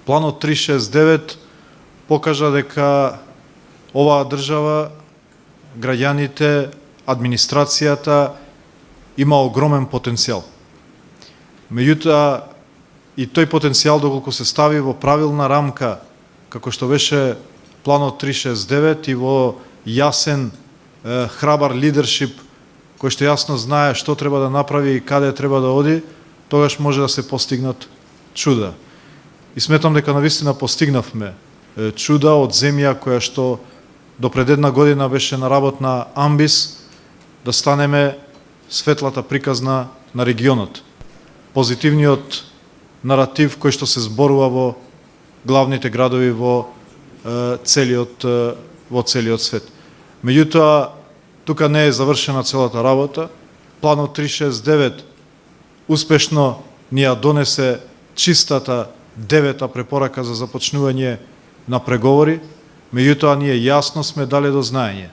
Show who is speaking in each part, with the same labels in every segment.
Speaker 1: Планот 369 покажа дека оваа држава, граѓаните, администрацијата има огромен потенцијал. Меѓутоа, и тој потенцијал, доколку се стави во правилна рамка, како што беше Планот 369 и во јасен, храбар лидершип, кој што јасно знае што треба да направи и каде треба да оди, тогаш може да се постигнат чуда. И сметам дека навистина постигнавме чуда од земја која што до пред една година беше на работна амбис да станеме светлата приказна на регионот. Позитивниот наратив кој што се зборува во главните градови во целиот свет. Меѓутоа, тука не е завршена целата работа. Планот 369 успешно ни ја донесе чистата 9-та препорака за започнување на преговори, меѓутоа ние јасно сме дали до знаење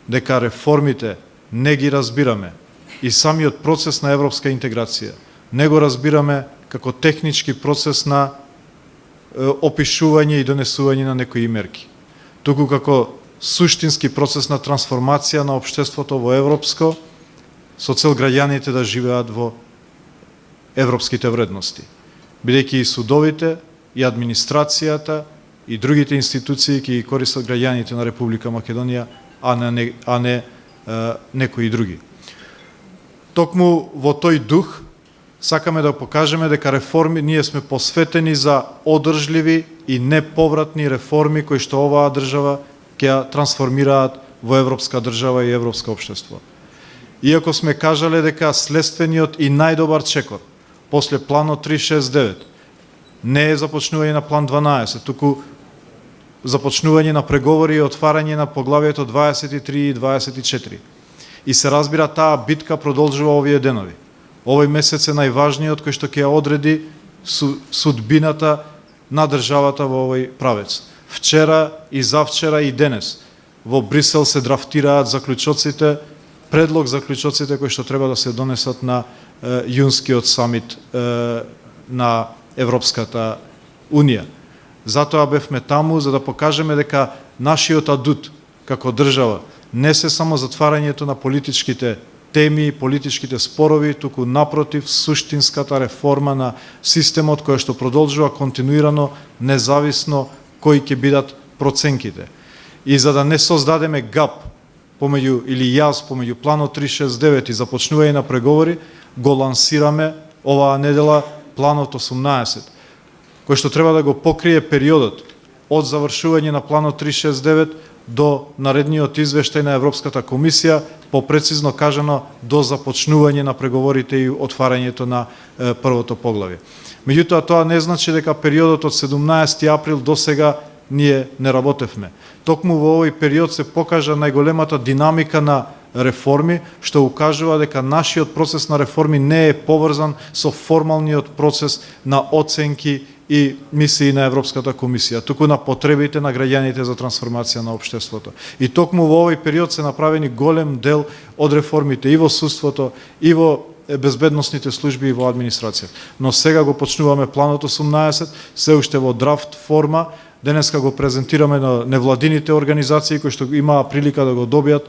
Speaker 1: дека реформите не ги разбираме и самиот процес на европска интеграција не го разбираме како технички процес на опишување и донесување на некои мерки, туку како суштински процес на трансформација на општеството во европско, со цел граѓаните да живеат во европските вредности, бидејќи и судовите, и администрацијата, и другите институции ќе ги користат граѓаните на Република Македонија, а не некои други. Токму во тој дух сакаме да покажеме дека реформи ние сме посветени за одржливи и неповратни реформи кои што оваа држава ќе ја трансформираат во европска држава и европско општество. Иако сме кажале дека следствениот и најдобар чекор после Планот 369 не е започнување на План 12, туку започнување на преговори и отварање на поглавието 23 и 24. И се разбира, таа битка продолжува овие денови. Овој месец е најважниот кој што ќе ја одреди судбината на државата во овој правец. Вчера и завчера и денес во Брисел се драфтираат заклучоците, предлог заклучоците кои што треба да се донесат на јунскиот самит на Европската Унија. Затоа бевме таму за да покажеме дека нашиот адут како држава не се само затварањето на политичките теми и политичките спорови, туку напротив суштинската реформа на системот која што продолжува континуирано, независно кои ќе бидат проценките. И за да не создадеме гап помеѓу или јаз помеѓу Планот 369 и започнување на преговори, го лансираме оваа недела Планот 18, кој што треба да го покрие периодот од завршување на Планот 369 до наредниот извештај на Европската комисија, попрецизно кажано до започнување на преговорите и отварањето на првото поглавје. Меѓутоа, тоа не значи дека периодот од 17 април до сега ние не работевме. Токму во овој период се покажа најголемата динамика на реформи, што укажува дека нашиот процес на реформи не е поврзан со формалниот процес на оценки и мисии на Европската комисија, туку на потребите на граѓаните за трансформација на општеството. И токму во овој период се направени голем дел од реформите и во судството, и во безбедносните служби и во администрација. Но сега го почнуваме Планот 18, се уште во драфт форма. Денеска го презентираме на невладините организации кои што имаа прилика да го добијат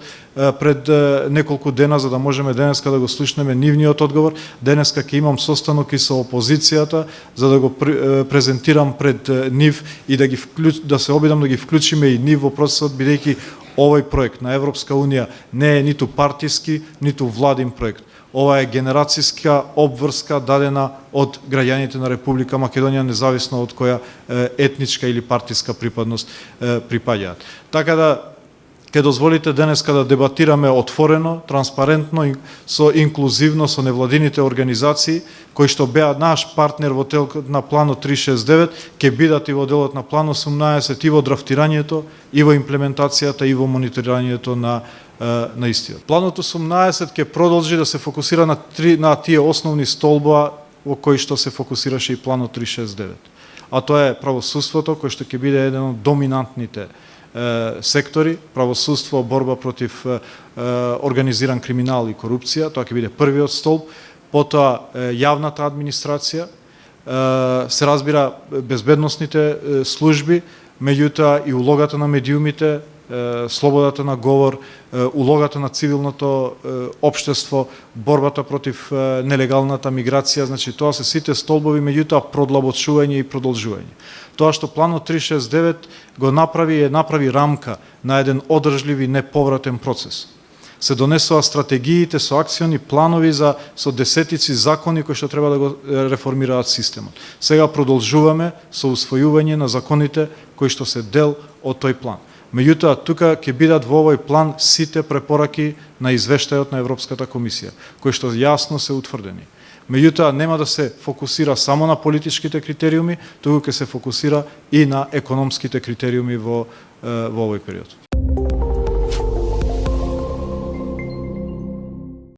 Speaker 1: пред неколку дена, за да можеме денеска да го слушнеме нивниот одговор. Денеска ќе имам состанок и со опозицијата за да го презентирам пред нив и да се обидам да ги вклучиме и нив во процесот, бидејќи овој проект на Европска Унија не е ниту партиски, ниту владин проект. Ова е генерацијска обврска дадена од граѓаните на Република Македонија, независно од која етничка или партиска припадност припаѓаат. Така да, ќе дозволите денеска да дебатираме отворено, транспарентно, со инклузивно со невладините организации, кои што беа наш партнер во делот на Планот 369, ќе бидат и во делот на План 18, и во драфтирањето, и во имплементацијата, и во мониторирањето на истиот. Планот 18 ќе продолжи да се фокусира на тие основни столба во кои што се фокусираше и Планот 369. А тоа е правосудството, кој што ќе биде еден од доминантните сектори, правосудство, борба против организиран криминал и корупција, тоа ќе биде првиот столб, потоа јавната администрација, се разбира безбедносните служби, меѓутоа и улогата на медиумите, слободата на говор, улогата на цивилното општество, борбата против нелегалната миграција, значи тоа се сите столбови, меѓутоа продлабочување и продолжување. Тоа што планот 369 го направи рамка на еден одржлив и неповратен процес. Се донесоа стратегиите со акциони планови со десетици закони кои што треба да го реформираат системот. Сега продолжуваме со усвојување на законите кои што се дел од тој план. Меѓутоа, тука ќе бидат во овој план сите препораки на извештајот на Европската комисија, кои што јасно се утврдени. Меѓутоа, нема да се фокусира само на политичките критериуми, туку ќе се фокусира и на економските критериуми во овој период.